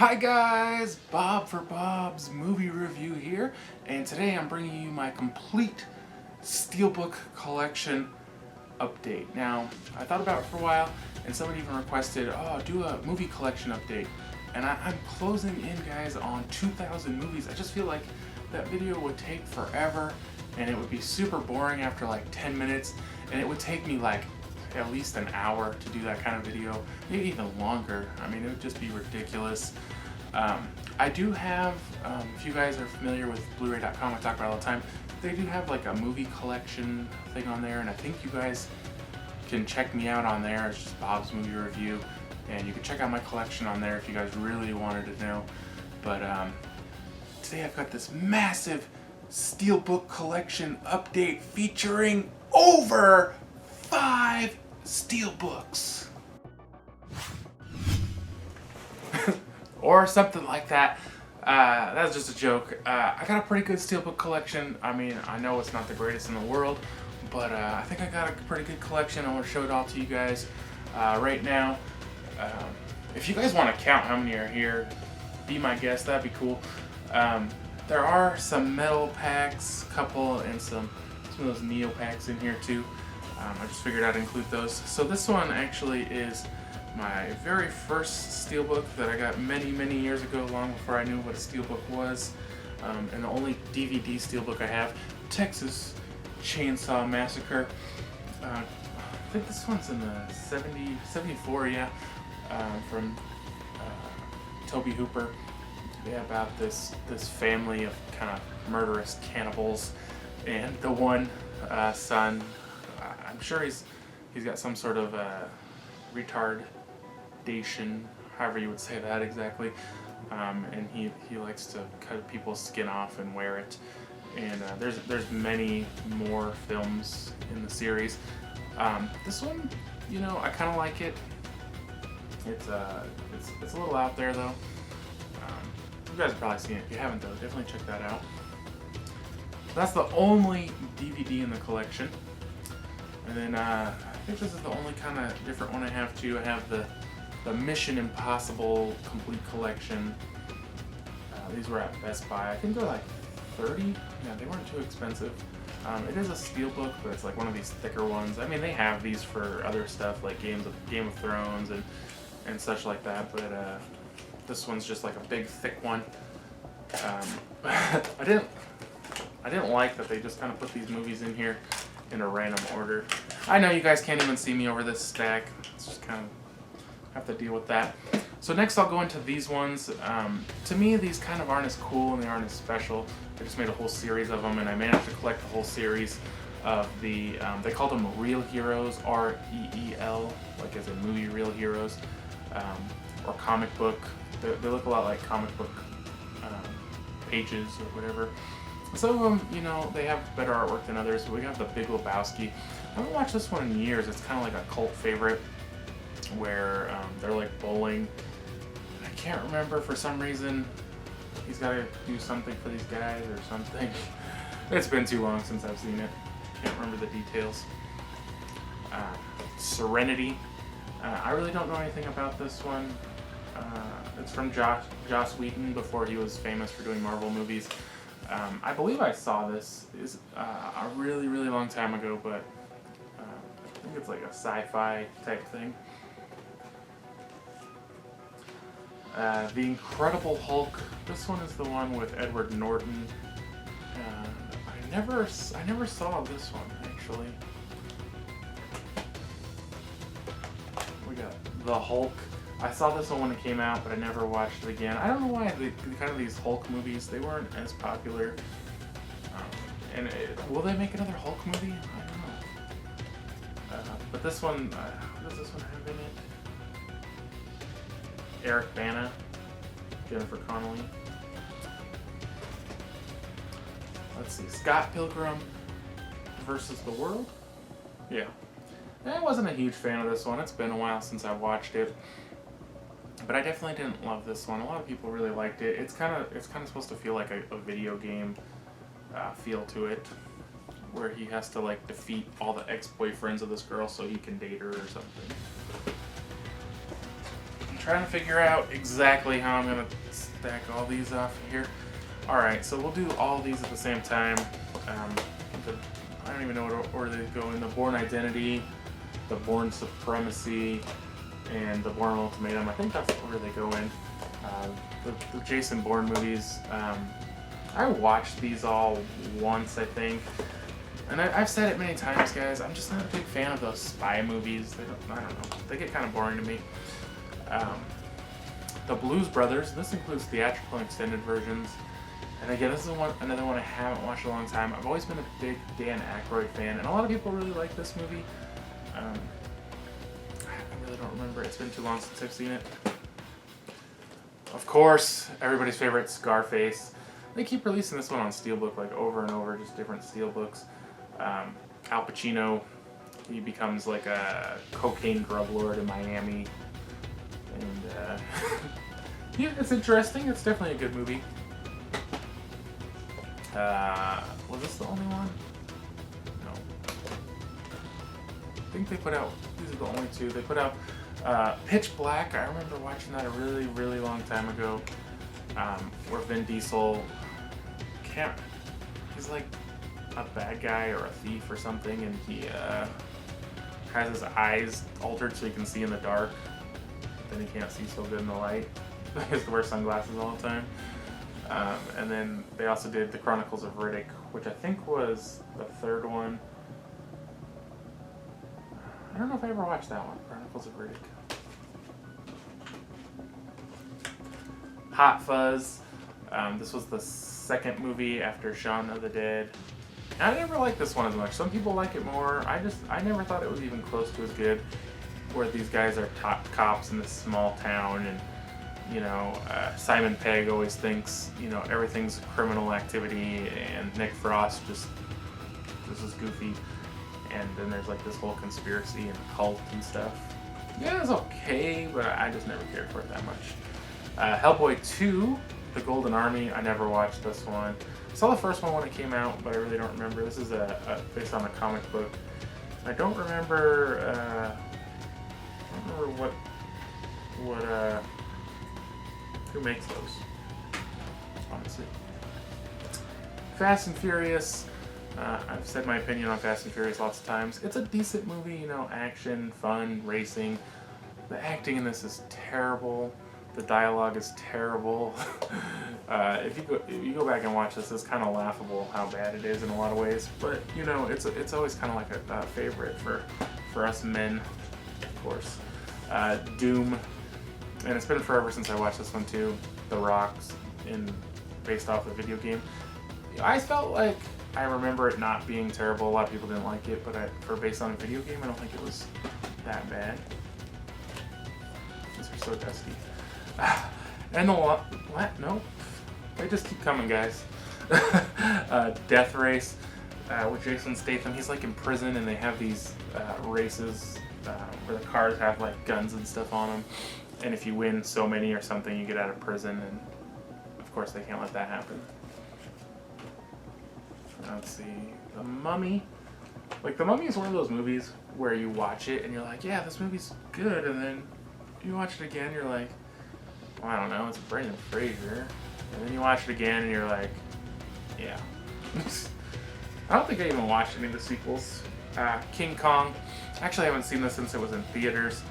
Hi guys, Bob for Bob's Movie Review here, and today I'm bringing you my complete Steelbook collection update. Now, I thought about it for a while, and someone even requested, oh, do a movie collection update. And I'm closing in, guys, on 2,000 movies. I just feel like that video would take forever, and it would be super boring after like 10 minutes, and it would take me like at least an hour to do that kind of video, maybe even longer. I mean, it would just be ridiculous. I do have, if you guys are familiar with blu-ray.com, I talk about it all the time, they do have like a movie collection thing on there, and I think you guys can check me out on there. It's just Bob's Movie Review, and you can check out my collection on there if you guys really wanted to know. But today I've got this massive Steelbook collection update featuring over 5 Steelbooks. Or something like that. That's just a joke. I got a pretty good Steelbook collection. I mean, I know it's not the greatest in the world, but I think I got a pretty good collection. I want to show it all to you guys right now. If you guys want to count how many are here, be my guest, that'd be cool. There are some MetalPaks, couple, and some of those Neopaks in here too. I just figured I'd include those. So this one actually is my very first Steelbook that I got many years ago, long before I knew what a Steelbook was. And the only DVD Steelbook I have, Texas Chainsaw Massacre. I think this one's in the 74, yeah, from Toby Hooper. Yeah, about this family of kind of murderous cannibals, and the one son, I'm sure he's got some sort of retardation, however you would say that exactly, and he likes to cut people's skin off and wear it. And there's many more films in the series. This one, you know, I kind of like it. It's a little out there though. You guys have probably seen it. If you haven't though, definitely check that out. That's the only DVD in the collection. And then I think this is the only kind of different one I have too. I have the Mission Impossible complete collection. These were at Best Buy. I think they're like 30. Yeah, they weren't too expensive. It is a Steelbook, but it's like one of these thicker ones. I mean, they have these for other stuff like Game of Thrones and such like that, but this one's just like a big thick one. I didn't like that they just kind of put these movies in here in a random order. I know you guys can't even see me over this stack. It's just kind of have to deal with that. So next I'll go into these ones. To me, these kind of aren't as cool and they aren't as special. I just made a whole series of them, and I managed to collect the whole series of the, they called them Real Heroes, R-E-E-L, like as in movie Real Heroes, or comic book. They look a lot like comic book pages or whatever. Some of them, you know, they have better artwork than others. We have the Big Lebowski. I haven't watched this one in years. It's kind of like a cult favorite where they're like bowling. I can't remember, for some reason he's got to do something for these guys or something. It's been too long since I've seen it. Can't remember the details. Serenity. I really don't know anything about this one. It's from Joss Whedon before he was famous for doing Marvel movies. I believe I saw this a really long time ago, but I think it's like a sci-fi type thing. The Incredible Hulk. This one is the one with Edward Norton. I never saw this one actually. We got the Hulk. I saw this one when it came out, but I never watched it again. I don't know why kind of these Hulk movies, they weren't as popular. Will they make another Hulk movie? I don't know. But this one, what does this one have in it? Eric Bana, Jennifer Connelly. Let's see, Scott Pilgrim versus the World? Yeah. I wasn't a huge fan of this one. It's been a while since I watched it. But I definitely didn't love this one. A lot of people really liked it. It's kind of supposed to feel like a video game feel to it, where he has to like defeat all the ex-boyfriends of this girl so he can date her or something. trying to figure out exactly how I'm gonna stack all these off here. Alright, so we'll do all these at the same time. I don't even know what order they go in. The Bourne Identity, the Bourne Supremacy, and the Bourne Ultimatum. I think that's where they go in. The Jason Bourne movies. I watched these all once, I think. And I've said it many times, guys. I'm just not a big fan of those spy movies. I don't know. They get kind of boring to me. The Blues Brothers. This includes theatrical and extended versions. And again, this is another one I haven't watched in a long time. I've always been a big Dan Aykroyd fan, and a lot of people really like this movie. I really don't remember. It's been too long since I've seen it. Of course, everybody's favorite, Scarface. They keep releasing this one on Steelbook like over and over, just different Steelbooks. Al Pacino, he becomes like a cocaine drug lord in Miami. And yeah, it's interesting. It's definitely a good movie. Was this the only one? No. I think they put out, these are the only two. They put out Pitch Black. I remember watching that a really, really long time ago. Where Vin Diesel he's like a bad guy or a thief or something, and he has his eyes altered so he can see in the dark. But then he can't see so good in the light. He has to wear sunglasses all the time. And then they also did The Chronicles of Riddick, which I think was the third one. I don't know if I ever watched that one, Chronicles of Riddick. Hot Fuzz. This was the second movie after Shaun of the Dead. And I never liked this one as much. Some people like it more. I never thought it was even close to as good. Where these guys are top cops in this small town, and Simon Pegg always thinks, everything's criminal activity, and Nick Frost just is goofy. And then there's like this whole conspiracy and cult and stuff. Yeah, it was okay, but I just never cared for it that much. Hellboy 2, The Golden Army, I never watched this one. I saw the first one when it came out, but I really don't remember. This is based on a comic book. I don't remember, who makes those, honestly. Fast and Furious. I've said my opinion on Fast and Furious lots of times. It's a decent movie, action, fun, racing. The acting in this is terrible. The dialogue is terrible. If you go back and watch this, it's kind of laughable how bad it is in a lot of ways. But it's always kind of like a favorite for us men, of course. Doom. And it's been forever since I watched this one too. The Rock's based off a video game. I felt like I remember it not being terrible. A lot of people didn't like it, but for based on a video game, I don't think it was that bad. These are so dusty. And the what? No, they just keep coming, guys. Death Race with Jason Statham. He's like in prison, and they have these races where the cars have like guns and stuff on them. And if you win so many or something, you get out of prison, and of course they can't let that happen. Let's see, The Mummy. Like, The Mummy is one of those movies where you watch it and you're like, yeah, this movie's good, and then you watch it again, you're like, well, I don't know, it's Brendan Fraser. And then you watch it again and you're like, yeah. I don't think I even watched any of the sequels. King Kong. Actually, I haven't seen this since it was in theaters.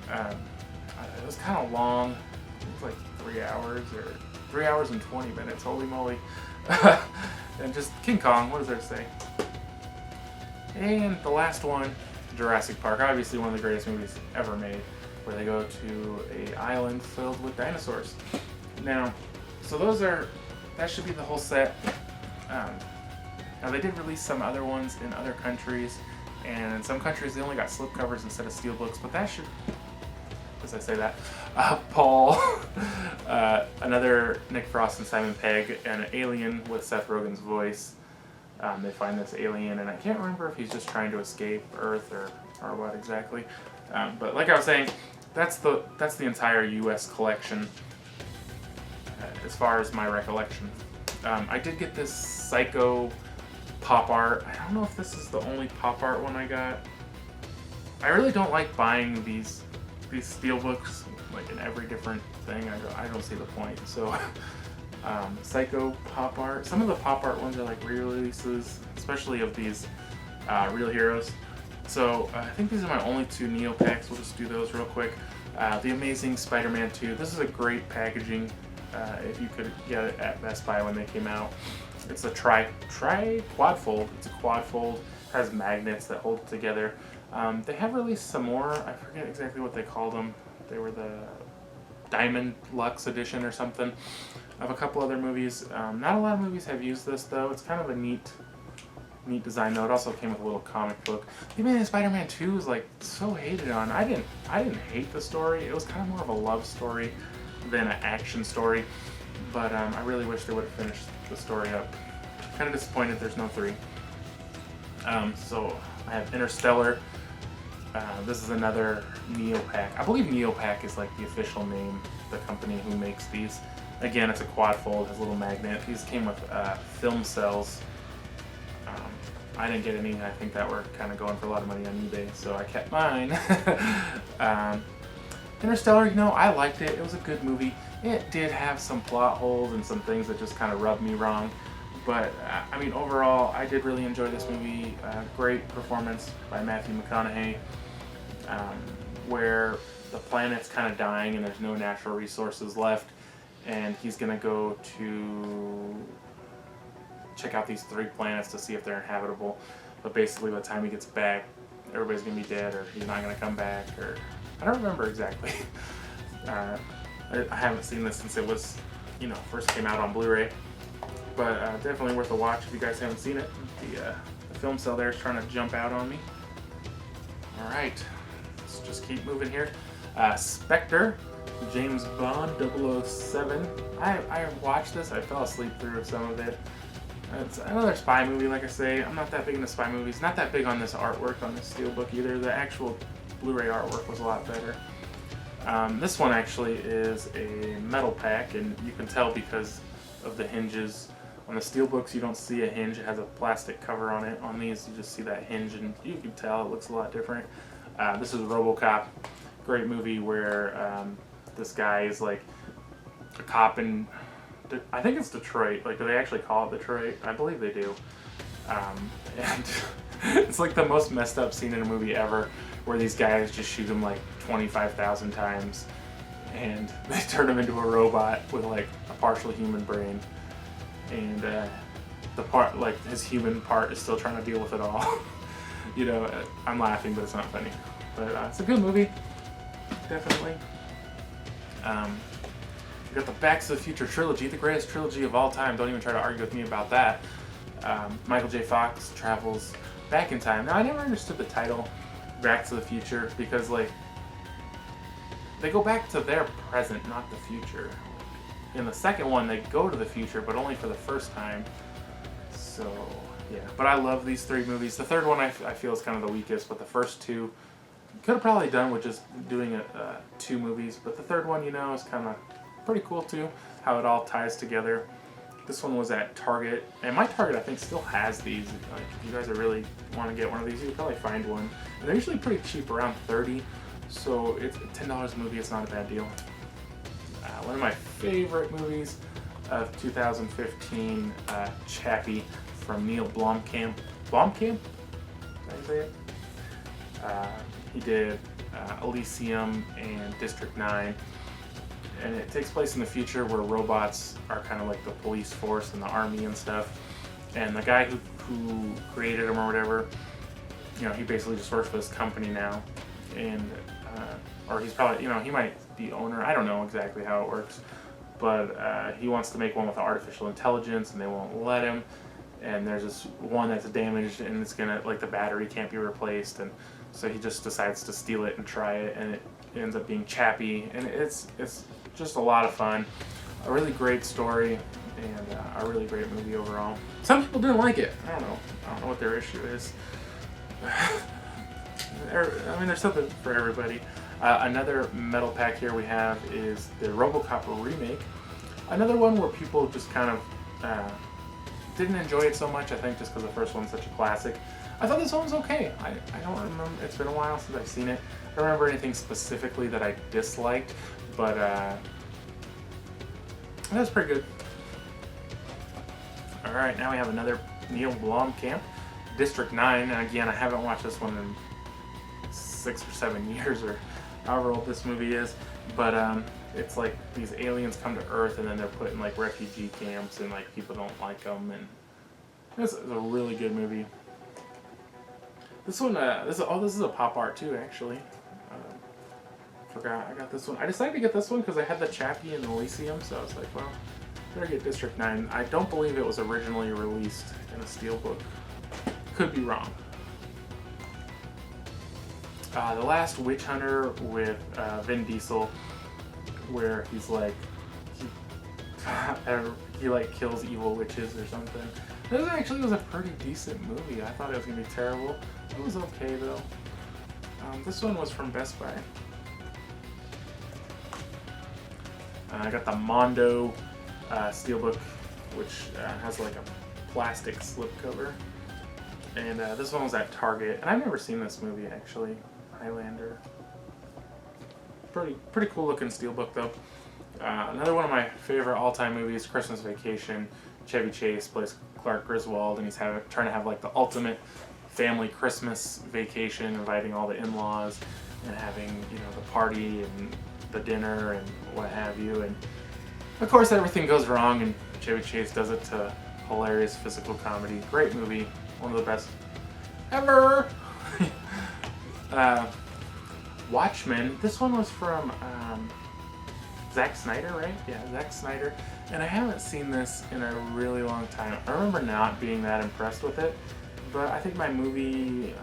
It was kind of long. It was like 3 hours or 3 hours and 20 minutes. Holy moly. And just King Kong, what does there say? And the last one, Jurassic Park. Obviously one of the greatest movies ever made, where they go to an island filled with dinosaurs. Now, so that should be the whole set. Now they did release some other ones in other countries, and in some countries they only got slipcovers instead of steelbooks, but that should, as I say that, Paul, another Nick Frost and Simon Pegg, and an alien with Seth Rogen's voice. They find this alien, and I can't remember if he's just trying to escape Earth or what exactly. But like I was saying, that's the entire U.S. collection, as far as my recollection. I did get this Psycho pop art. I don't know if this is the only pop art one I got. I really don't like buying these steelbooks like in every different thing. I don't see the point. So Psycho pop art. Some of the pop art ones are like re-releases, especially of these real heroes. So I think these are my only two MetalPaks. We'll just do those real quick. The Amazing Spider-Man 2. This is a great packaging if you could get it at Best Buy when they came out. It's a quad fold. It's a quad fold. It has magnets that hold it together. They have released some more. I forget exactly what they called them. They were the Diamond Lux edition or something of a couple other movies. Not a lot of movies have used this though. It's kind of a neat design though. It also came with a little comic book. The Amazing Spider-Man 2 is like so hated on. I didn't hate the story. It was kind of more of a love story than an action story. But I really wish they would have finished the story up. Kind of disappointed there's no 3. So I have Interstellar. This is another MetalPak. I believe MetalPak is like the official name, the company who makes these. Again, it's a quad fold, has a little magnet. These came with film cells. I didn't get any. I think that were kind of going for a lot of money on eBay, so I kept mine. Interstellar, you know, I liked it. It was a good movie. It did have some plot holes and some things that just kind of rubbed me wrong. But, I mean, overall, I did really enjoy this movie. Great performance by Matthew McConaughey, where the planet's kind of dying and there's no natural resources left. And he's going to go to check out these 3 planets to see if they're inhabitable. But basically, by the time he gets back, everybody's going to be dead, or he's not going to come back, or I don't remember exactly. I haven't seen this since it was, you know, first came out on Blu-ray. But definitely worth a watch if you guys haven't seen it. The film cell there is trying to jump out on me. All right, let's just keep moving here. Spectre, James Bond 007. I watched this. I fell asleep through some of it. It's another spy movie, like I say. I'm not that big into spy movies. Not that big on this artwork on this Steelbook either. The actual Blu-ray artwork was a lot better. This one actually is a MetalPak, and you can tell because of the hinges. On the Steelbooks, you don't see a hinge. It has a plastic cover on it. On these, you just see that hinge, and you can tell it looks a lot different. This is RoboCop. Great movie where this guy is like a cop in, I think it's Detroit. Like, do they actually call it Detroit? I believe they do. And it's like the most messed up scene in a movie ever, where these guys just shoot him like 25,000 times, and they turn him into a robot with like a partial human brain. And the part, like his human part, is still trying to deal with it all. You know, I'm laughing, but it's not funny. But it's a good movie, definitely. We got the Back to the Future trilogy, the greatest trilogy of all time. Don't even try to argue with me about that. Michael J. Fox travels back in time. Now, I never understood the title, Back to the Future, because like they go back to their present, not the future. In the second one, they go to the future, but only for the first time. So, yeah. But I love these 3 movies. The third one I feel is kind of the weakest, but the first 2 could have probably done with just doing 2 movies. But the third one, you know, is kind of pretty cool too, how it all ties together. This one was at Target, and my Target I think still has these. Like, if you guys are really want to get one of these, you can probably find one. And they're usually pretty cheap, around $30. So it's $10 a movie. It's not a bad deal. One of my favorite movies of 2015, Chappie, from Neil Blomkamp. Blomkamp? Did I say it? He did Elysium and District 9. And it takes place in the future where robots are kind of like the police force and the army and stuff. And the guy who created them or whatever, you know, he basically just works for this company now. And or he's probably, you know, he might be owner. I don't know exactly how it works, but he wants to make one with artificial intelligence, and they won't let him. And there's this one that's damaged, and it's gonna, like, the battery can't be replaced, and so he just decides to steal it and try it, and it ends up being Chappie, and it's just a lot of fun. A really great story, and a really great movie overall. Some people didn't like it. I don't know what their issue is. I mean, there's something for everybody. Another MetalPak here we have is the RoboCop remake. Another one where people just kind of didn't enjoy it so much, I think, just because the first one's such a classic. I thought this one was okay. I don't remember, it's been a while since I've seen it. I don't remember anything specifically that I disliked, but that's pretty good. All right, now we have another Neil Blomkamp, District 9. And again, I haven't watched this one in 6 or 7 years, or however old this movie is. But it's like these aliens come to Earth, and then they're put in like refugee camps, and like people don't like them. And this is a really good movie. This one, this is a pop art too, actually. Forgot I got this one. I decided to get this one because I had the Chappie and Elysium, so I was like, well, better get District 9. I don't believe it was originally released in a Steelbook. Could be wrong. The Last Witch Hunter with Vin Diesel, where he's like, he like kills evil witches or something. This actually was a pretty decent movie. I thought it was gonna be terrible. It was okay though. This one was from Best Buy. I got the Mondo Steelbook, which has like a plastic slipcover. And this one was at Target, and I've never seen this movie actually. Highlander. Pretty cool looking Steelbook though. Another one of my favorite all-time movies, Christmas Vacation. Chevy Chase plays Clark Griswold, and he's trying to have like the ultimate family Christmas vacation, inviting all the in-laws and having, you know, the party and the dinner and what have you. And of course everything goes wrong, and Chevy Chase does it to hilarious physical comedy. Great movie, one of the best ever. Watchmen. This one was from Zack Snyder, right? Yeah, Zack Snyder. And I haven't seen this in a really long time. I remember not being that impressed with it, but I think my movie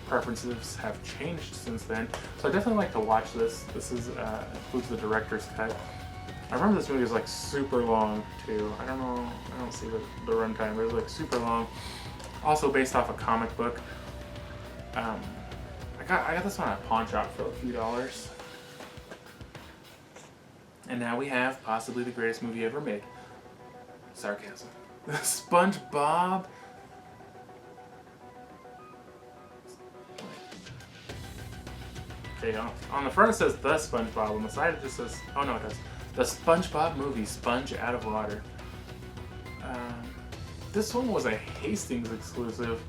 preferences have changed since then. So I definitely like to watch this. This is includes the director's cut. I remember this movie was like super long too. I don't see the runtime, but it was like super long. Also based off a comic book. I got this one at a pawn shop for a few dollars. And now we have possibly the greatest movie ever made. Sarcasm. SpongeBob. Okay, on the front it says The SpongeBob. On the side it just says, oh no, it does. The SpongeBob movie, Sponge Out of Water. This one was a Hastings exclusive.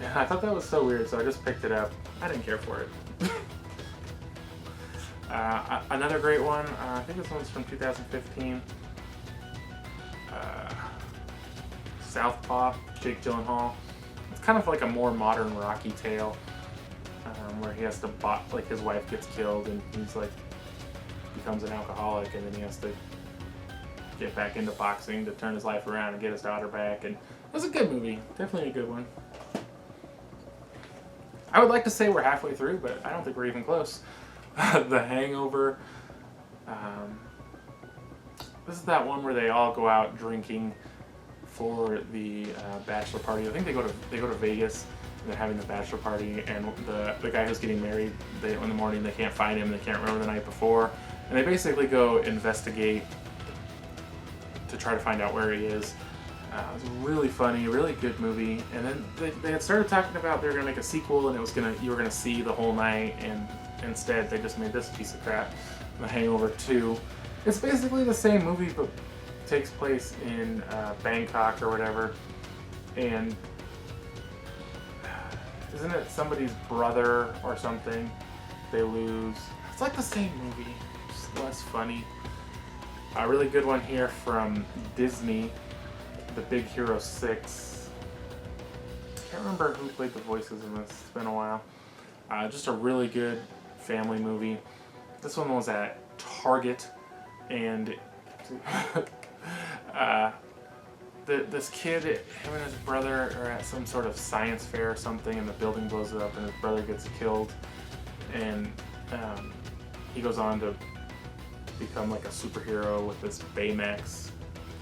And I thought that was so weird, so I just picked it up. I didn't care for it. Another great one, I think this one's from 2015. Southpaw, Jake Gyllenhaal. It's kind of like a more modern Rocky tale, where he has to, like his wife gets killed and he's like, becomes an alcoholic, and then he has to get back into boxing to turn his life around and get his daughter back. And it was a good movie, definitely a good one. I would like to say we're halfway through, but I don't think we're even close. The Hangover. This is that one where they all go out drinking for the bachelor party. I think they go to Vegas and they're having the bachelor party, and the guy who's getting married, in the morning they can't find him. They can't remember the night before, and they basically go investigate to try to find out where he is. It was really funny, really good movie. And then they had started talking about they were gonna make a sequel, and you were gonna see the whole night, and instead they just made this piece of crap, The Hangover 2. It's basically the same movie, but takes place in Bangkok or whatever. And isn't it somebody's brother or something they lose? It's like the same movie, just less funny. A really good one here from Disney. The Big Hero 6. I can't remember who played the voices in this. It's been a while. Just a really good family movie. This one was at Target, and this kid, him and his brother are at some sort of science fair or something, and the building blows up, and his brother gets killed, and he goes on to become like a superhero with this Baymax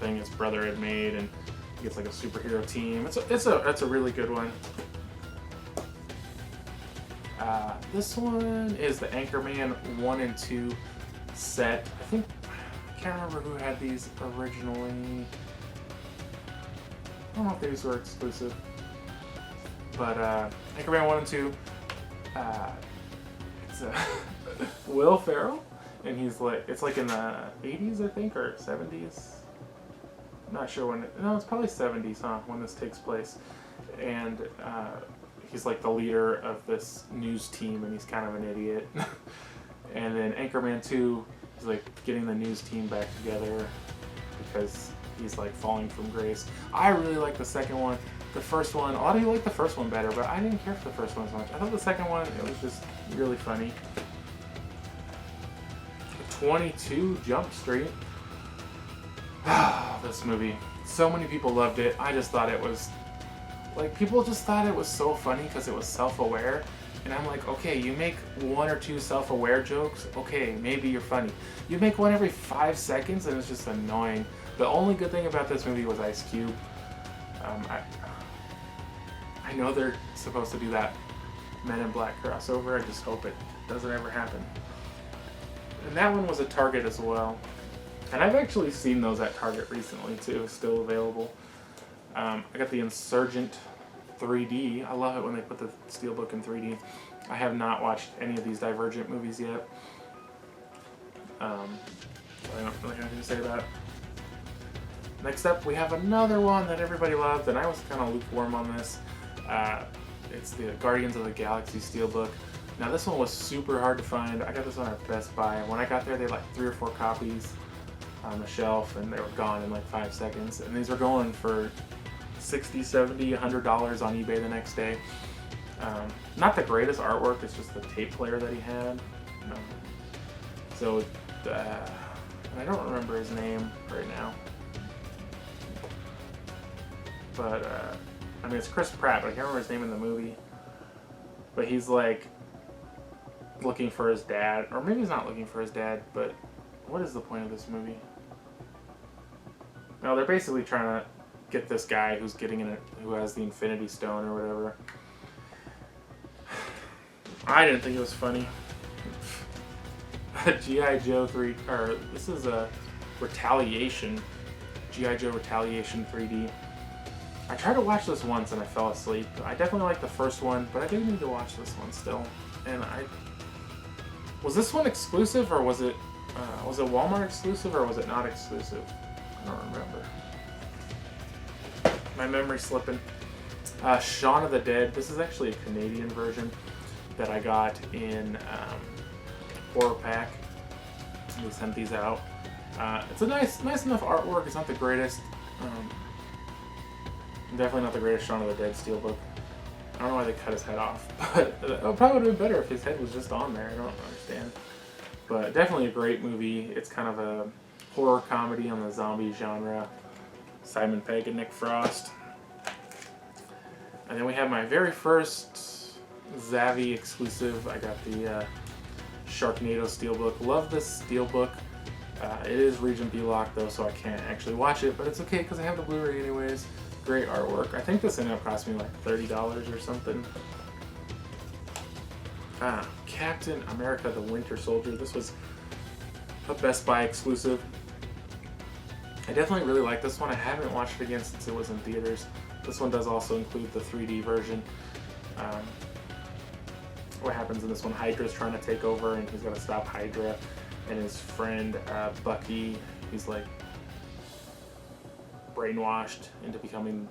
thing his brother had made, and he gets like a superhero team. It's a really good one. This one is the Anchorman 1 and 2 set. I can't remember who had these originally. I don't know if these were exclusive, but Anchorman 1 and 2. It's Will Ferrell and he's like, it's like in the 80s, I think, or 70s. I'm not sure when. No, it's probably 70s, huh? When this takes place, and he's like the leader of this news team, and he's kind of an idiot. And then Anchorman 2, he's like getting the news team back together because he's like falling from grace. I really like the second one. The first one, a lot of you like the first one better, but I didn't care for the first one as much. I thought the second one, it was just really funny. 22 Jump Street. This movie. So many people loved it. I just thought it was, like, people just thought it was so funny because it was self-aware. And I'm like, okay, you make 1 or 2 self-aware jokes, okay, maybe you're funny. You make one every 5 seconds and it's just annoying. The only good thing about this movie was Ice Cube. I know they're supposed to do that Men in Black crossover. I just hope it doesn't ever happen. And that one was at Target as well. And I've actually seen those at Target recently too, still available. I got the Insurgent 3D. I love it when they put the Steelbook in 3D. I have not watched any of these Divergent movies yet. So I don't really have anything to say about it. Next up, we have another one that everybody loved, and I was kind of lukewarm on this. It's the Guardians of the Galaxy Steelbook. Now this one was super hard to find. I got this one at Best Buy, and when I got there, they had like 3 or 4 copies on the shelf, and they were gone in like 5 seconds. And these are going for $60, $70, $100 on eBay the next day. Not the greatest artwork, it's just the tape player that he had. I don't remember his name right now. But, I mean, it's Chris Pratt, but I can't remember his name in the movie. But he's like looking for his dad, or maybe he's not looking for his dad, but what is the point of this movie? No, they're basically trying to get this guy who's getting in it, who has the Infinity Stone or whatever. I didn't think it was funny. G.I. Joe 3, or this is a Retaliation, G.I. Joe Retaliation 3D. I tried to watch this once and I fell asleep. I definitely liked the first one, but I do need to watch this one still. And was this one exclusive, or was it Walmart exclusive, or was it not exclusive? I don't remember. My memory's slipping. Shaun of the Dead. This is actually a Canadian version that I got in Horror Pack. They sent these out. It's a nice enough artwork. It's not the greatest. Definitely not the greatest Shaun of the Dead Steelbook. I don't know why they cut his head off, but it probably would have been better if his head was just on there. I don't understand. But definitely a great movie. It's kind of a horror comedy on the zombie genre. Simon Pegg and Nick Frost. And then we have my very first Zavvi exclusive. I got the Sharknado Steelbook. Love this Steelbook. It is Region B locked though, so I can't actually watch it, but it's okay because I have the Blu-ray anyways. Great artwork. I think this ended up costing me like $30 or something. Captain America the Winter Soldier. This was a Best Buy exclusive. I definitely really like this one. I haven't watched it again since it was in theaters. This one does also include the 3D version. What happens in this one? Hydra's trying to take over and he's got to stop Hydra. And his friend Bucky, he's like brainwashed into becoming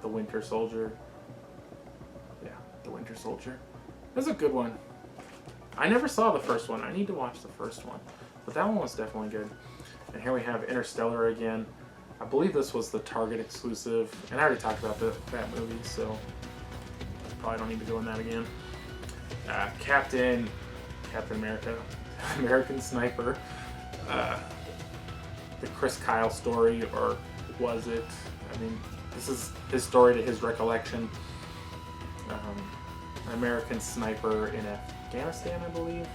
the Winter Soldier. Yeah, the Winter Soldier. That's a good one. I never saw the first one. I need to watch the first one. But that one was definitely good. And here we have Interstellar again. I believe this was the Target exclusive. And I already talked about that movie, so probably don't need to go in that again. Captain America, American Sniper. The Chris Kyle story, or was it? I mean, this is his story to his recollection. American Sniper in Afghanistan, I believe.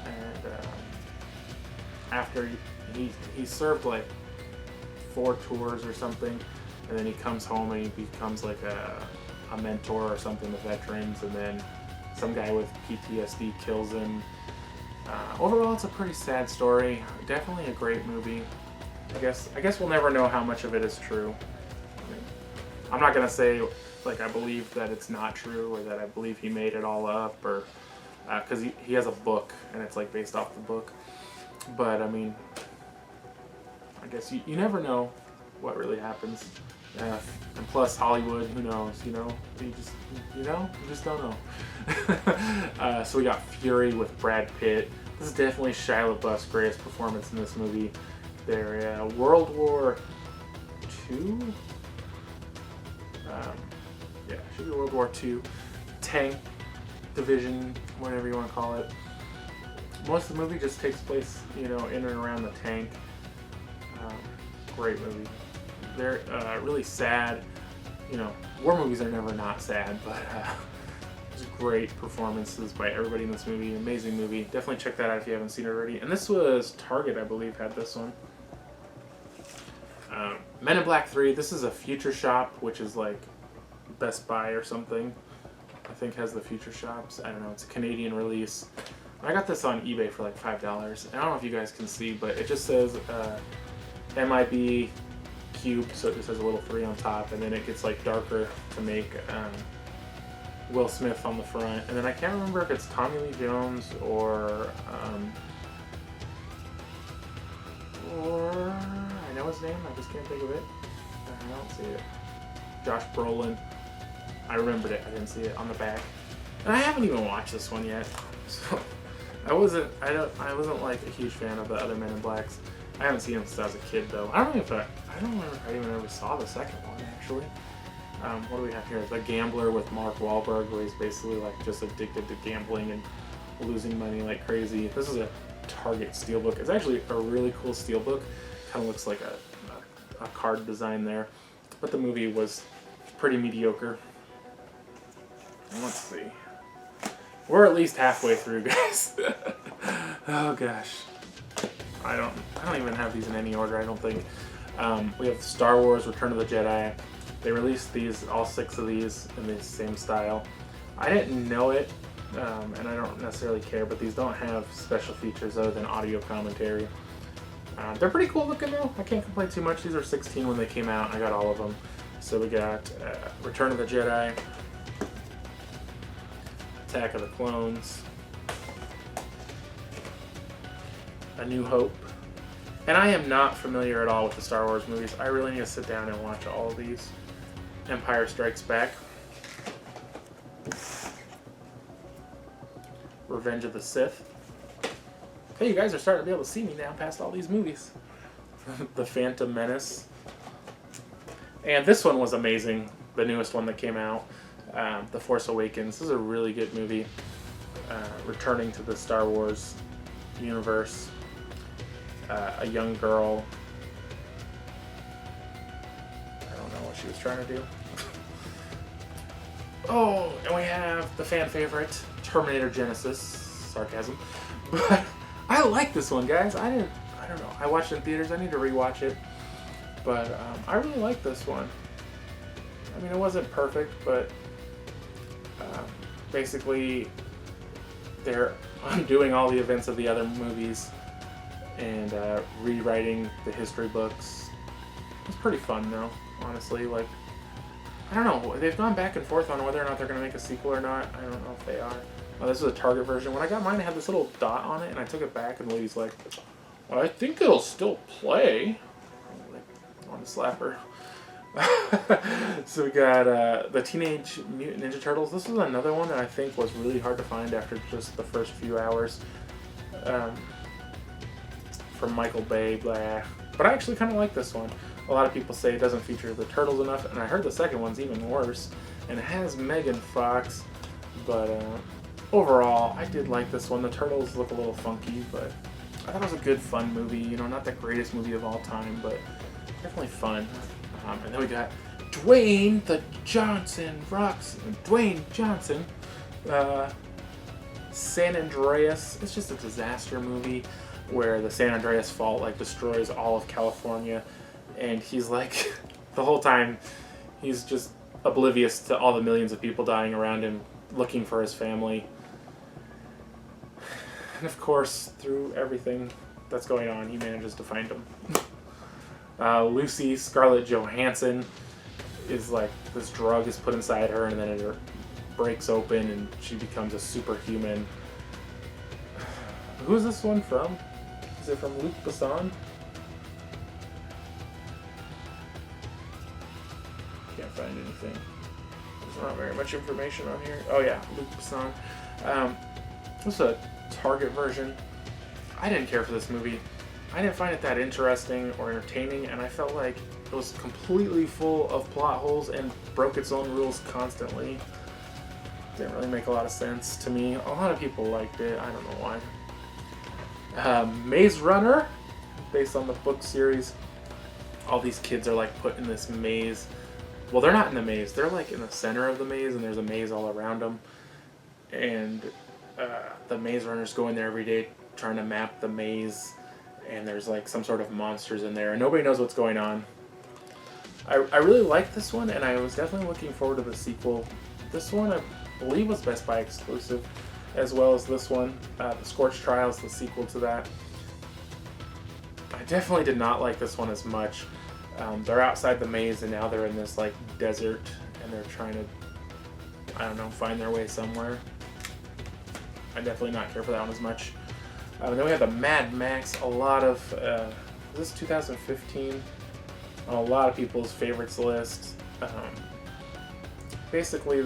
And after he served like 4 tours or something, and then he comes home and he becomes like a mentor or something to veterans, and then some guy with PTSD kills him. Overall, it's a pretty sad story. Definitely a great movie. I guess we'll never know how much of it is true. I mean, I'm not gonna say like I believe that it's not true, or that I believe he made it all up, or because he has a book and it's like based off the book. But I mean, I guess you never know what really happens. And plus Hollywood, who knows? You just don't know. So we got Fury with Brad Pitt. This is definitely Shia LaBeouf's greatest performance in this movie. There, World War II. Yeah, should be World War II. Tank division, whatever you want to call it. Most of the movie just takes place, in and around the tank. Great movie. They're really sad. War movies are never not sad, but there's great performances by everybody in this movie. Amazing movie. Definitely check that out if you haven't seen it already. And this was Target, I believe, had this one. Men in Black 3. This is a Future Shop, which is like Best Buy or something. I think has the Future Shops. I don't know. It's a Canadian release. I got this on eBay for like $5. And I don't know if you guys can see, but it just says MIB cube, so it just has a little 3 on top, and then it gets like darker to make Will Smith on the front. And then I can't remember if it's Tommy Lee Jones or I know his name, I just can't think of it. I don't see it. Josh Brolin. I remembered it. I didn't see it on the back. And I haven't even watched this one yet, so I wasn't like a huge fan of the other Men in Blacks. I haven't seen them since I was a kid though. I don't remember if I even ever saw the second one actually. What do we have here? The Gambler with Mark Wahlberg, where he's basically like just addicted to gambling and losing money like crazy. This is a Target Steelbook. It's actually a really cool Steelbook. Kind of looks like a card design there, but the movie was pretty mediocre. Let's see. We're at least halfway through, guys. Oh gosh. I don't even have these in any order, I don't think. We have Star Wars Return of the Jedi. They released these, all 6 of these, in the same style. I didn't know it, and I don't necessarily care, but these don't have special features other than audio commentary. They're pretty cool looking though. I can't complain too much. These were 16 when they came out. I got all of them. So we got Return of the Jedi, Attack of the Clones, A New Hope. And I am not familiar at all with the Star Wars movies. I really need to sit down and watch all of these. Empire Strikes Back, Revenge of the Sith. Hey, you guys are starting to be able to see me now past all these movies. The Phantom Menace. And this one was amazing, the newest one that came out, The Force Awakens. This is a really good movie, returning to the Star Wars universe. A young girl, I don't know what she was trying to do. Oh, and we have the fan favorite, Terminator Genesis. Sarcasm. But I like this one, guys. I don't know. I watched it in theaters. I need to rewatch it. But I really like this one. I mean, it wasn't perfect, but basically they're undoing all the events of the other movies and rewriting the history books. It's pretty fun though, honestly. Like, I don't know, they've gone back and forth on whether or not they're going to make a sequel or not. I don't know if they are. Oh, this is a Target version. When I got mine, it had this little dot on it, and I took it back, and the lady's like, I think it'll still play. I want to slap her. So we got the Teenage Mutant Ninja Turtles. This is another one that I think was really hard to find after just the first few hours. From Michael Bay, blah. But I actually kind of like this one. A lot of people say it doesn't feature the turtles enough, and I heard the second one's even worse. And it has Megan Fox, but overall, I did like this one. The turtles look a little funky, but I thought it was a good, fun movie. You know, not the greatest movie of all time, but definitely fun. And then we got Dwayne Johnson, San Andreas. It's just a disaster movie where the San Andreas Fault like destroys all of California, and he's like the whole time he's just oblivious to all the millions of people dying around him, looking for his family. And of course, through everything that's going on, he manages to find them. Lucy Scarlett Johansson is like, this drug is put inside her, and then it breaks open and she becomes a superhuman. Who's this one from? Is it from Luc Besson? Can't find anything. There's not very much information on here. Oh yeah, Luc Besson. This is a Target version. I didn't care for this movie. I didn't find it that interesting or entertaining, and I felt like it was completely full of plot holes and broke its own rules constantly. Didn't really make a lot of sense to me. A lot of people liked it. I don't know why. Maze Runner, based on the book series. All these kids are like put in this maze. Well, they're not in the maze. They're like in the center of the maze, and there's a maze all around them. And the maze runners go in there every day trying to map the maze, and there's like some sort of monsters in there, and nobody knows what's going on. I really liked this one, and I was definitely looking forward to the sequel. This one, I believe, was Best Buy exclusive, as well as this one, The Scorched Trials, the sequel to that. I definitely did not like this one as much. They're outside the maze, and now they're in this like desert, and they're trying to, I don't know, find their way somewhere. I definitely not care for that one as much. Then we have the Mad Max. A lot of this is 2015 on a lot of people's favorites list. Basically,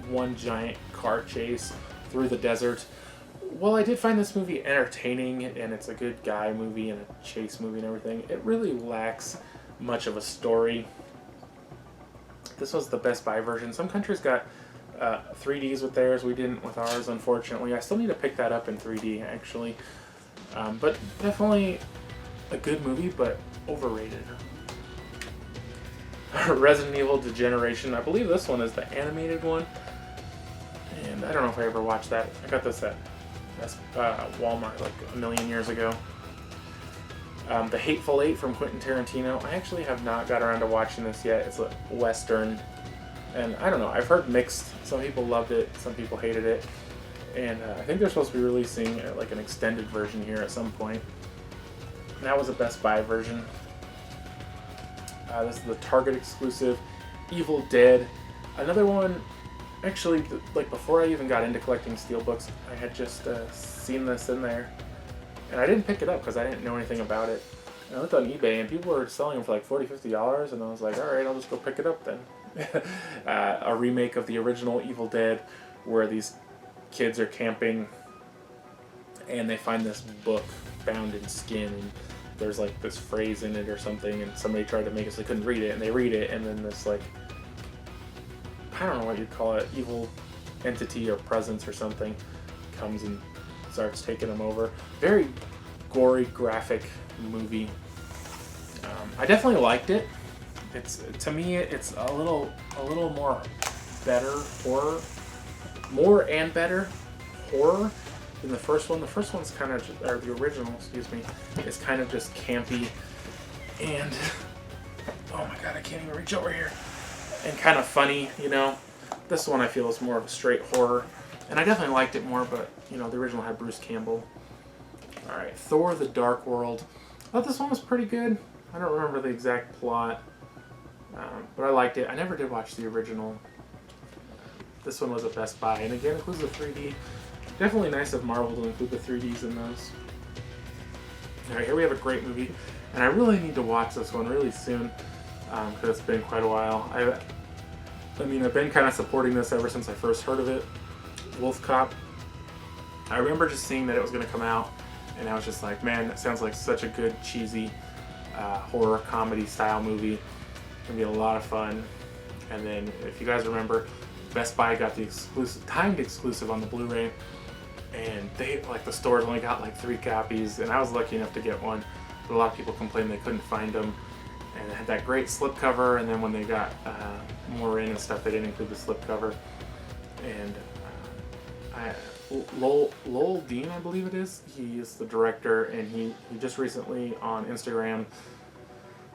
one giant car chase through the desert. Well, I did find this movie entertaining, and it's a good guy movie and a chase movie and everything. It really lacks much of a story. This was the Best Buy version. Some countries got 3Ds with theirs. We didn't with ours, unfortunately. I still need to pick that up in 3D, actually. But definitely a good movie, but overrated. Resident Evil Degeneration. I believe this one is the animated one. And I don't know if I ever watched that. I got this at Walmart like a million years ago. The Hateful Eight from Quentin Tarantino. I actually have not got around to watching this yet. It's a Western. And I don't know, I've heard mixed. Some people loved it, some people hated it. And I think they're supposed to be releasing like an extended version here at some point. And that was a Best Buy version. This is the Target exclusive, Evil Dead. Another one, actually, like before I even got into collecting Steelbooks, I had just seen this in there. And I didn't pick it up because I didn't know anything about it. And I looked on eBay and people were selling them for like $40, $50, and I was like, alright, I'll just go pick it up then. A remake of the original Evil Dead, where these kids are camping and they find this book bound in skin, and there's like this phrase in it or something, and somebody tried to make it so they couldn't read it, and they read it, and then this like, I don't know what you'd call it, evil entity or presence or something comes and starts taking them over. Very gory, graphic movie. I definitely liked it. It's, to me, it's a little more better horror, more and better horror than the first one. The first one's kind of, or the original, excuse me, is kind of just campy and, oh my god, I can't even reach over here, and kind of funny, you know. This one I feel is more of a straight horror, and I definitely liked it more, but, you know, the original had Bruce Campbell. Alright, Thor: The Dark World. I thought this one was pretty good. I don't remember the exact plot. But I liked it. I never did watch the original. This one was a Best Buy, and again, includes the 3D. Definitely nice of Marvel to include the 3Ds in those. Alright, here we have a great movie, and I really need to watch this one really soon, because it's been quite a while. I mean, I've been kind of supporting this ever since I first heard of it. Wolf Cop. I remember just seeing that it was going to come out, and I was just like, man, that sounds like such a good, cheesy horror comedy style movie. It's gonna be a lot of fun. And then, if you guys remember, Best Buy got the timed exclusive on the Blu-ray, and they, like, the stores only got like 3 copies, and I was lucky enough to get one. But a lot of people complained they couldn't find them, and it had that great slipcover. And then when they got more in and stuff, they didn't include the slipcover. And Lowell Dean, I believe it is. He is the director, and he just recently on Instagram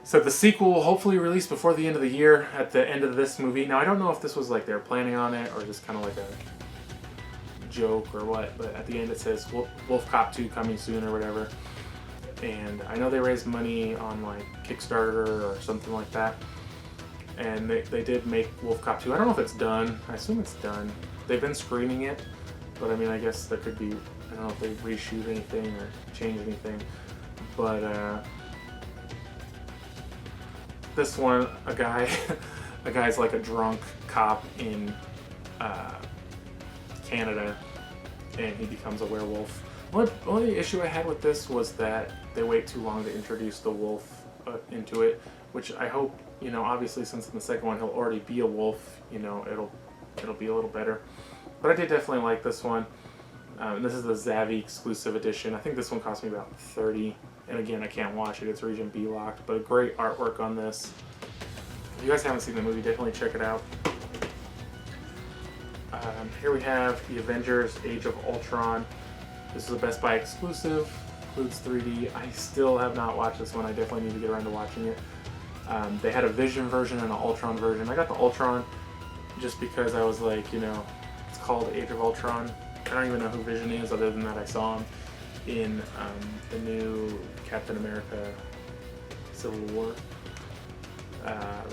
said the sequel will hopefully release before the end of the year, at the end of this movie. Now, I don't know if this was like they were planning on it or just kind of like a joke or what, but at the end it says Wolf Cop 2 coming soon or whatever. And I know they raised money on like Kickstarter or something like that, and they did make Wolf Cop 2. I don't know if it's done. I assume it's done. They've been screening it, but I mean, I guess there could be I don't know if they reshoot anything or change anything, but this one, a guy's like a drunk cop in Canada, and he becomes a werewolf. Only issue I had with this was that they wait too long to introduce the wolf into it, which I hope, you know, obviously since in the second one he'll already be a wolf, you know, it'll be a little better. But I did definitely like this one. This is the Zavvi exclusive edition. I think this one cost me about $30, and again, I can't watch it, it's region B locked, but great artwork on this. If you guys haven't seen the movie, definitely check it out. Here we have the Avengers Age of Ultron. This is a Best Buy exclusive, includes 3D. I still have not watched this one. I definitely need to get around to watching it. They had a Vision version and an Ultron version. I got the Ultron just because I was like, you know, it's called Age of Ultron. I don't even know who Vision is, other than that I saw him in the new Captain America Civil War.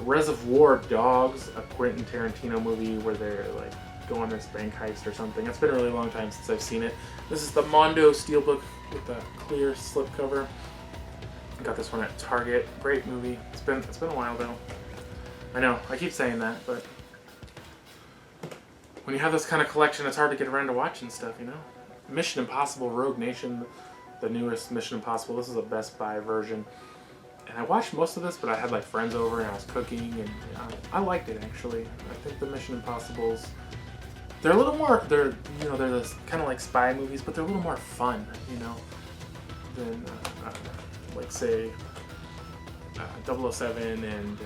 Reservoir Dogs, a Quentin Tarantino movie where they're like go on this bank heist or something. It's been a really long time since I've seen it. This is the Mondo Steelbook with the clear slipcover. I got this one at Target. Great movie. It's been a while though. I know, I keep saying that, but when you have this kind of collection, it's hard to get around to watching stuff, you know? Mission Impossible Rogue Nation, the newest Mission Impossible. This is a Best Buy version. And I watched most of this, but I had like friends over and I was cooking, and I liked it actually. I think the Mission Impossibles, they're a little more, they're this kind of like spy movies, but they're a little more fun, you know, than like say 007 and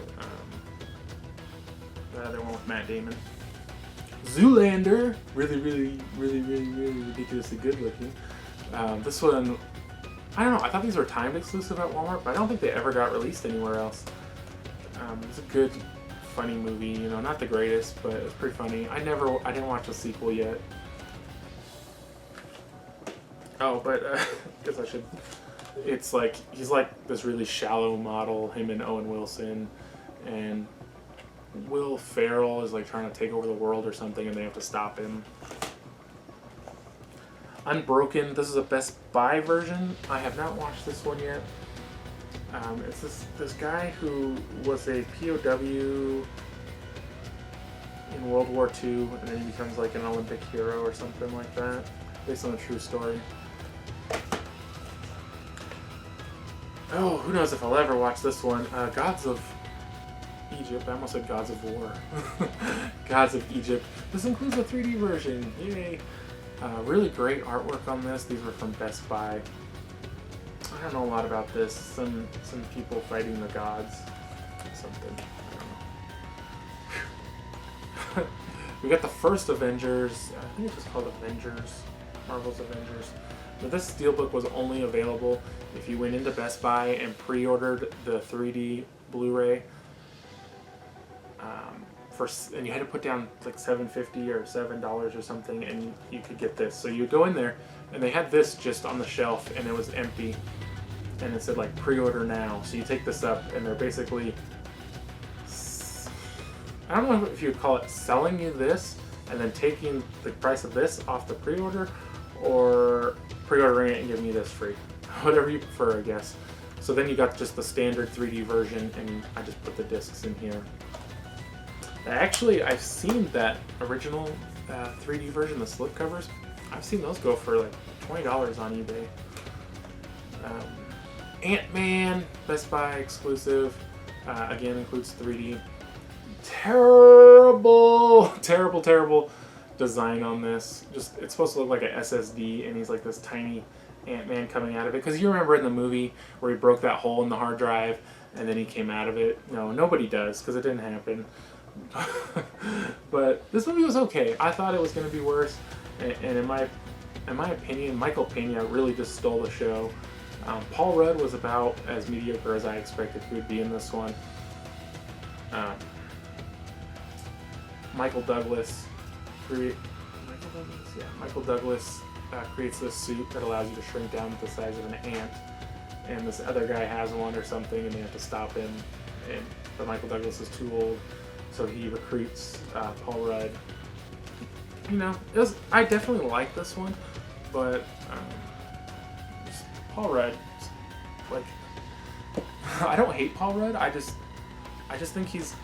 the other one with Matt Damon. Zoolander, really ridiculously good looking. This one, I don't know, I thought these were timed exclusive at Walmart, but I don't think they ever got released anywhere else. It's a good, funny movie, you know, not the greatest, but it's pretty funny. I didn't watch the sequel yet. Oh, but I guess I should. It's like, he's like this really shallow model, him and Owen Wilson, and Will Ferrell is like trying to take over the world or something, and they have to stop him. Unbroken, this is a Best Buy version. I have not watched this one yet. It's this guy who was a POW in World War II, and then he becomes like an Olympic hero or something like that, based on a true story. Oh, who knows if I'll ever watch this one. Gods of Egypt. I almost said Gods of War. Gods of Egypt. This includes a 3D version. Yay! Really great artwork on this. These were from Best Buy. I don't know a lot about this. Some people fighting the gods. Something. I don't know. We got the first Avengers. I think it's just called Avengers. Marvel's Avengers. But this Steelbook was only available if you went into Best Buy and pre-ordered the 3D Blu-ray. And you had to put down like $7.50 or $7 or something, and you could get this. So you would go in there, and they had this just on the shelf, and it was empty, and it said like pre-order now. So you take this up, and they're basically, I don't know if you would call it selling you this, and then taking the price of this off the pre-order, or pre-ordering it and giving you this free. Whatever you prefer, I guess. So then you got just the standard 3D version, and I just put the discs in here. Actually, I've seen that original 3D version, the slipcovers. I've seen those go for like $20 on eBay. Ant-Man, Best Buy exclusive. Again, includes 3D. Terrible design on this. Just, it's supposed to look like an SSD, and he's like this tiny Ant-Man coming out of it. Because you remember in the movie where he broke that hole in the hard drive, and then he came out of it. No, nobody does, because it didn't happen. But this movie was okay. I thought it was going to be worse, and in my opinion, Michael Pena really just stole the show. Paul Rudd was about as mediocre as I expected he would be in this one. Michael Douglas creates this suit that allows you to shrink down to the size of an ant, and this other guy has one or something, and they have to stop him, but Michael Douglas is too old. So he recruits Paul Rudd. You know, I definitely like this one, but Paul Rudd, like, I don't hate Paul Rudd. I just think he's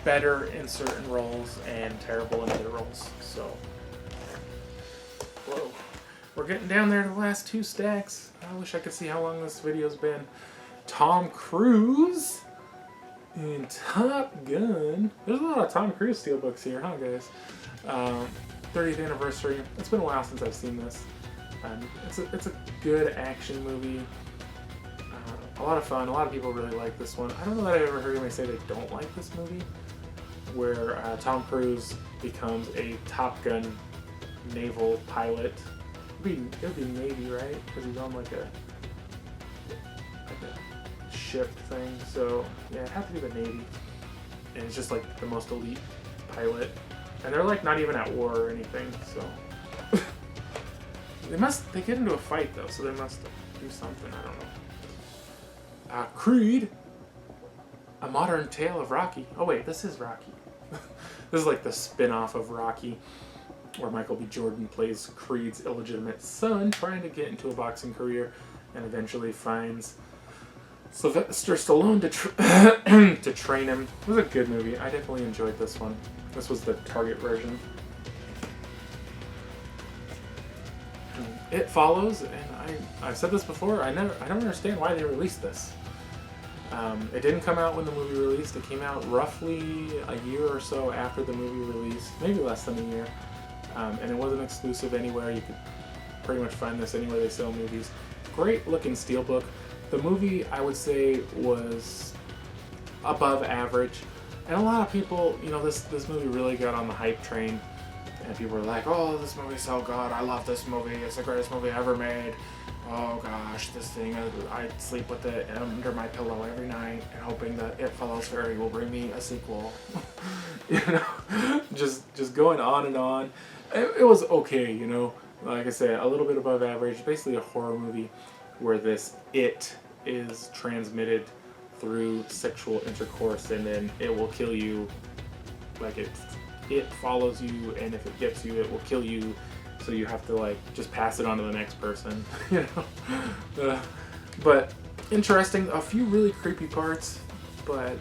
better in certain roles and terrible in other roles. So, whoa, we're getting down there to the last 2 stacks. I wish I could see how long this video's been. Tom Cruise in Top Gun. There's a lot of Tom Cruise steelbooks here, huh, guys? 30th anniversary. It's been a while since I've seen this. It's a good action movie. A lot of fun. A lot of people really like this one. I don't know that I've ever heard anybody say they don't like this movie, where Tom Cruise becomes a Top Gun naval pilot. It would be Navy, right? Because he's on like a ship thing. So yeah, it'd have to be the Navy. And it's just like the most elite pilot. And they're like not even at war or anything. So they get into a fight though. So they must do something. I don't know. Creed, A Modern Tale of Rocky. Oh wait, this is Rocky. This is like the spin-off of Rocky, where Michael B. Jordan plays Creed's illegitimate son trying to get into a boxing career and eventually finds Sylvester Stallone to train him. It was a good movie. I definitely enjoyed this one. This was the Target version. It Follows, and I've said this before, I don't understand why they released this. It didn't come out when the movie released. It came out roughly a year or so after the movie released, maybe less than a year. And it wasn't exclusive anywhere. You could pretty much find this anywhere they sell movies. Great looking steelbook. The movie, I would say, was above average. And a lot of people, you know, this movie really got on the hype train. And people were like, oh, this movie's so good. I love this movie. It's the greatest movie ever made. Oh gosh, this thing, I sleep with it under my pillow every night and hoping that It Follows fairy will bring me a sequel. You know, just going on and on. It was okay, you know. Like I said, a little bit above average. Basically a horror movie where this it is transmitted through sexual intercourse, and then it will kill you. Like it follows you, and if it gets you, it will kill you. So you have to like just pass it on to the next person, you know. But interesting. A few really creepy parts, but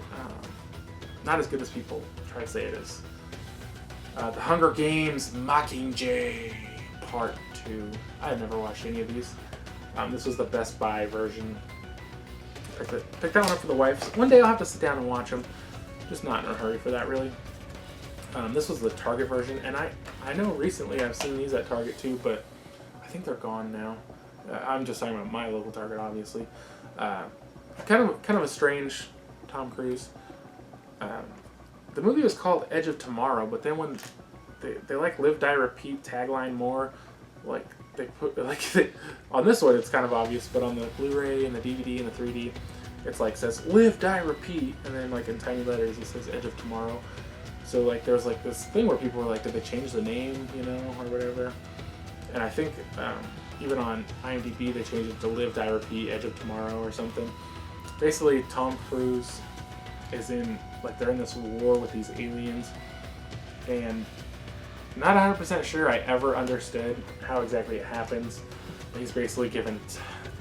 not as good as people try to say it is. The Hunger Games Mockingjay Part 2. I had never watched any of these. This was the Best Buy version. Picked that one up for the wife. One day I'll have to sit down and watch them. Just not in a hurry for that, really. This was the Target version, and I know recently I've seen these at Target too, but I think they're gone now. I'm just talking about my local Target, obviously. Kind of a strange Tom Cruise. The movie was called Edge of Tomorrow, but then when they like Live, Die, Repeat tagline more, like they put on this one it's kind of obvious, but on the Blu-ray and the DVD and the 3D, it's like says Live, Die, Repeat, and then like in tiny letters it says Edge of Tomorrow. So like there was like this thing where people were like, did they change the name, you know, or whatever? And I think even on IMDb they changed it to Live, Die, Repeat, Edge of Tomorrow or something. Basically Tom Cruise is in, like they're in this war with these aliens, and not 100% sure I ever understood how exactly it happens. But he's basically given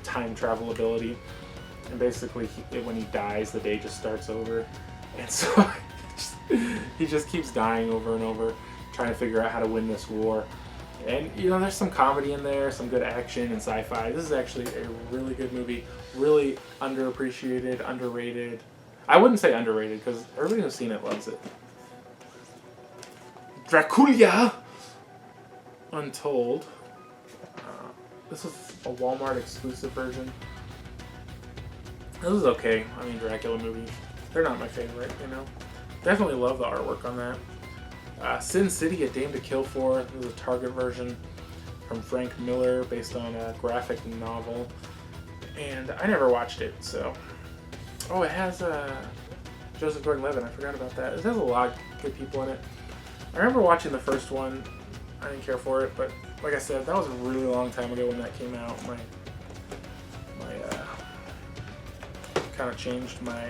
time travel ability, and basically when he dies the day just starts over, and so he just keeps dying over and over, trying to figure out how to win this war. And you know, there's some comedy in there, some good action and sci-fi. This is actually a really good movie, really underappreciated, underrated. I wouldn't say underrated because everybody who's seen it loves it. Dracula Untold. This is a Walmart exclusive version. This is okay. I mean, Dracula movies, they're not my favorite, you know. Definitely love the artwork on that. Sin City, A Dame to Kill For. This is a Target version from Frank Miller based on a graphic novel. And I never watched it, so. Oh, it has Joseph Gordon-Levitt. I forgot about that. It has a lot of good people in it. I remember watching the first one. I didn't care for it, but like I said, that was a really long time ago when that came out. My kind of changed my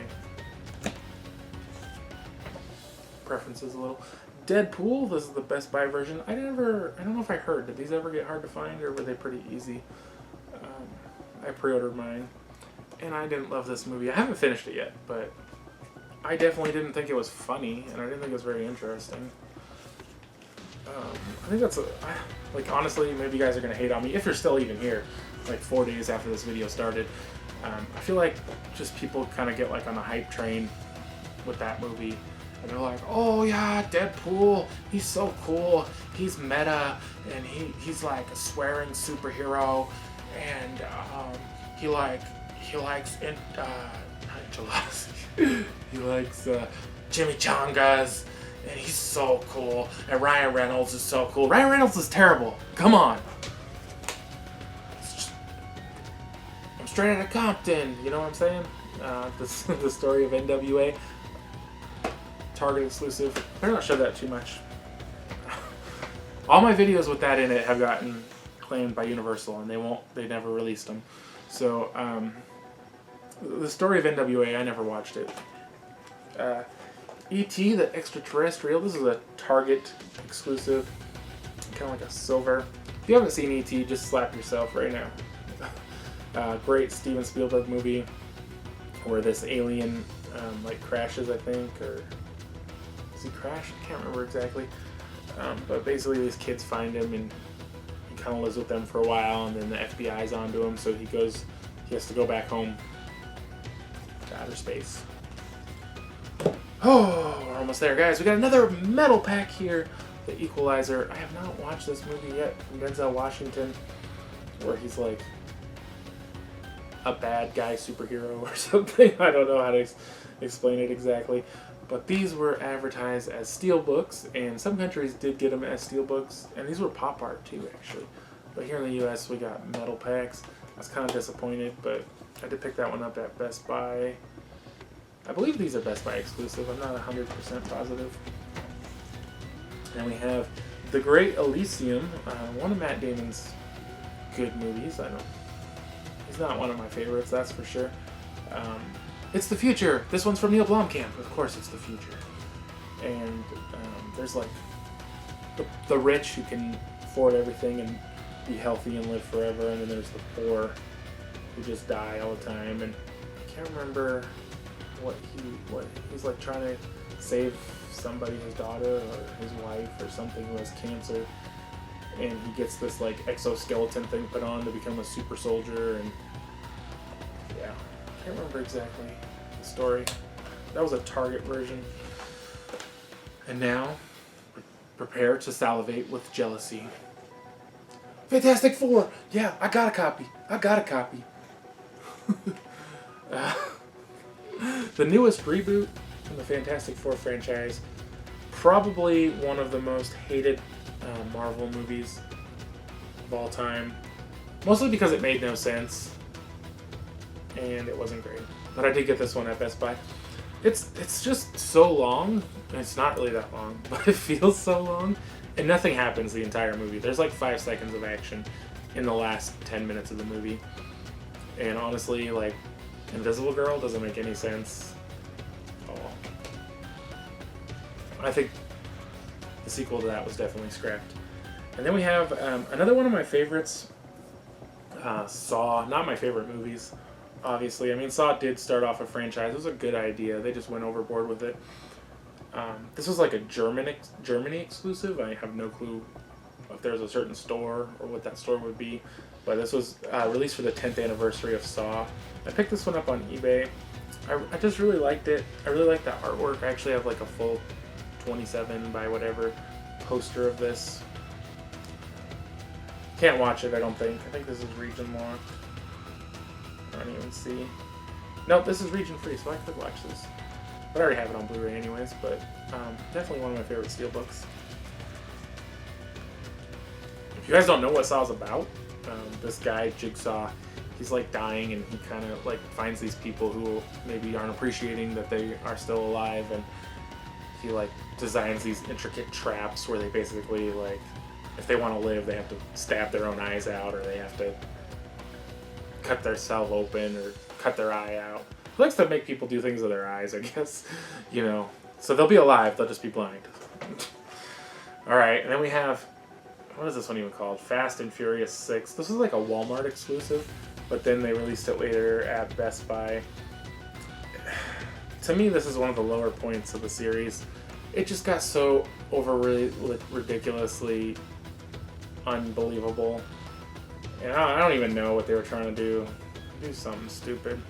preferences a little. Deadpool. This is the Best Buy version. I don't know if I heard. Did these ever get hard to find, or were they pretty easy? I pre-ordered mine, and I didn't love this movie. I haven't finished it yet, but I definitely didn't think it was funny, and I didn't think it was very interesting. I think that's like, honestly, maybe you guys are gonna hate on me if you're still even here, like 4 days after this video started. I feel like just people kind of get like on a hype train with that movie, and they're like, oh yeah, Deadpool, he's so cool, he's meta, and he's like a swearing superhero, and he likes enchiladas. He likes chimichangas, and he's so cool. And Ryan Reynolds is so cool. Ryan Reynolds is terrible. Come on. I'm straight out of Compton. You know what I'm saying? The story of NWA. Target exclusive. Better not show that too much. All my videos with that in it have gotten claimed by Universal, and they never released them. So, the story of NWA, I never watched it. E.T. the Extraterrestrial, this is a Target exclusive, kind of like a silver. If you haven't seen E.T., just slap yourself right now. Great Steven Spielberg movie where this alien like crashes, I think, or does he crash? I can't remember exactly. But basically these kids find him, and he kind of lives with them for a while, and then the FBI's onto him, so he has to go back home to outer space. Oh, we're almost there, guys. We got another MetalPak here. The Equalizer. I have not watched this movie yet, from Denzel Washington, where he's like a bad guy superhero or something. I don't know how to explain it exactly. But these were advertised as Steelbooks, and some countries did get them as Steelbooks, and these were pop art too, actually. But here in the US, we got MetalPaks. I was kind of disappointed, but I did pick that one up at Best Buy. I believe these are Best Buy exclusive. I'm not 100% positive. And we have The Great Elysium, one of Matt Damon's good movies. He's not one of my favorites, that's for sure. It's the future. This one's from Neil Blomkamp. Of course, it's the future. And there's like the rich who can afford everything and be healthy and live forever, and then there's the poor who just die all the time. And I can't remember what he's like trying to save somebody, his daughter or his wife or something, who has cancer, and he gets this like exoskeleton thing put on to become a super soldier. And yeah, I can't remember exactly the story. That was a Target version. And now prepare to salivate with jealousy. Fantastic Four! Yeah, I got a copy. The newest reboot from the Fantastic Four franchise. Probably one of the most hated Marvel movies of all time. Mostly because it made no sense. And it wasn't great. But I did get this one at Best Buy. It's just so long. It's not really that long, but it feels so long. And nothing happens the entire movie. There's like 5 seconds of action in the last 10 minutes of the movie. And honestly, like, Invisible Girl doesn't make any sense at all. I think the sequel to that was definitely scrapped. And then we have another one of my favorites, Saw. Not my favorite movies, obviously. I mean, Saw did start off a franchise. It was a good idea. They just went overboard with it. This was like a Germany exclusive. I have no clue if there's a certain store or what that store would be. But this was released for the 10th anniversary of Saw. I picked this one up on eBay. I just really liked it. I really liked the artwork. I actually have like a full 27 by whatever poster of this. Can't watch it, I don't think. I think this is region locked. I don't even see. Nope, this is region free, so I could watch this. But I already have it on Blu-ray anyways, but definitely one of my favorite Steelbooks. If you guys don't know what Saw's about, this guy, Jigsaw, he's like dying, and he kind of like finds these people who maybe aren't appreciating that they are still alive, and he like designs these intricate traps where they basically, like, if they want to live, they have to stab their own eyes out, or they have to cut themselves open or cut their eye out. He likes to make people do things with their eyes, I guess, you know. So they'll be alive, they'll just be blind. Alright, and then we have, what is this one even called? Fast and Furious 6. This is like a Walmart exclusive, but then they released it later at Best Buy. To me, this is one of the lower points of the series. It just got so ridiculously unbelievable. And I don't even know what they were trying to do. Do something stupid.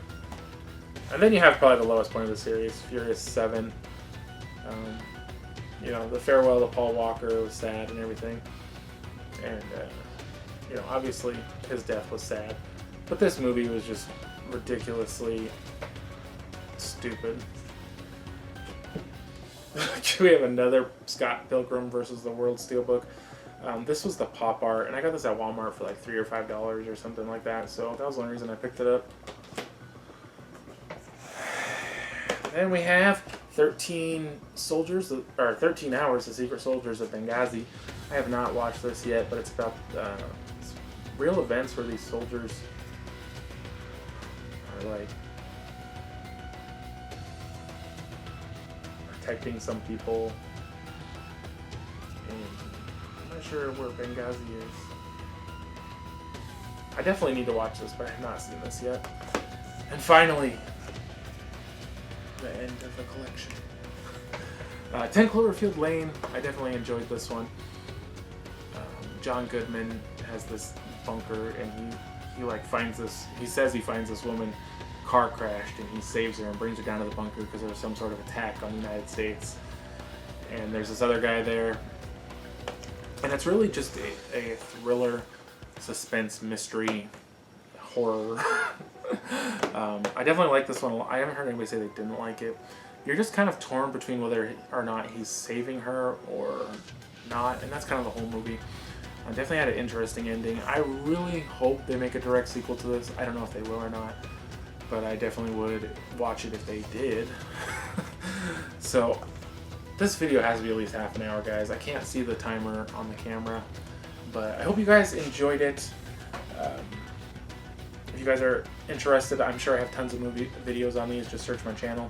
And then you have probably the lowest point of the series, Furious 7. You know, the farewell to Paul Walker was sad and everything. And, you know, obviously his death was sad. But this movie was just ridiculously stupid. We have another Scott Pilgrim versus the World Steelbook. This was the pop art, and I got this at Walmart for like $3 or $5 or something like that. So that was one reason I picked it up. Then we have 13 soldiers, or 13 hours, the secret soldiers of Benghazi. I have not watched this yet, but it's about real events where these soldiers are like protecting some people. And I'm not sure where Benghazi is. I definitely need to watch this, but I have not seen this yet. And finally, the end of the collection. 10 Cloverfield Lane. I definitely enjoyed this one. John Goodman has this bunker, and he like finds this. He says he finds this woman car crashed, and he saves her and brings her down to the bunker because there was some sort of attack on the United States. And there's this other guy there, and it's really just a thriller, suspense, mystery, horror. I definitely like this one. I haven't heard anybody say they didn't like it. You're just kind of torn between whether or not he's saving her or not, and that's kind of the whole movie. I definitely had an interesting ending. I really hope they make a direct sequel to this. I don't know if they will or not, but I definitely would watch it if they did. So this video has to be at least half an hour, guys. I can't see the timer on the camera, but I hope you guys enjoyed it. If you guys are interested, I'm sure I have tons of movie videos on these. Just search my channel.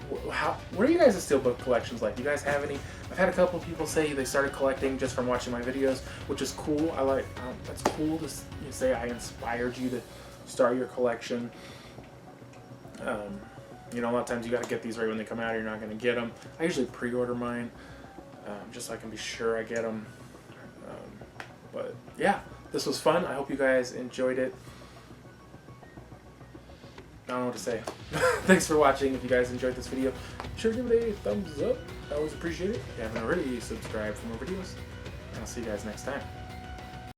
What are you guys' Steelbook collections like? Do you guys have any? I've had a couple people say they started collecting just from watching my videos, which is cool. I like that's cool to say I inspired you to start your collection. You know, a lot of times you got to get these right when they come out, or you're not going to get them. I usually pre-order mine just so I can be sure I get them. But yeah, this was fun. I hope you guys enjoyed it. I don't know what to say. Thanks for watching. If you guys enjoyed this video, be sure to give it a thumbs up. I always appreciate it. If you haven't already, subscribe for more videos. And I'll see you guys next time.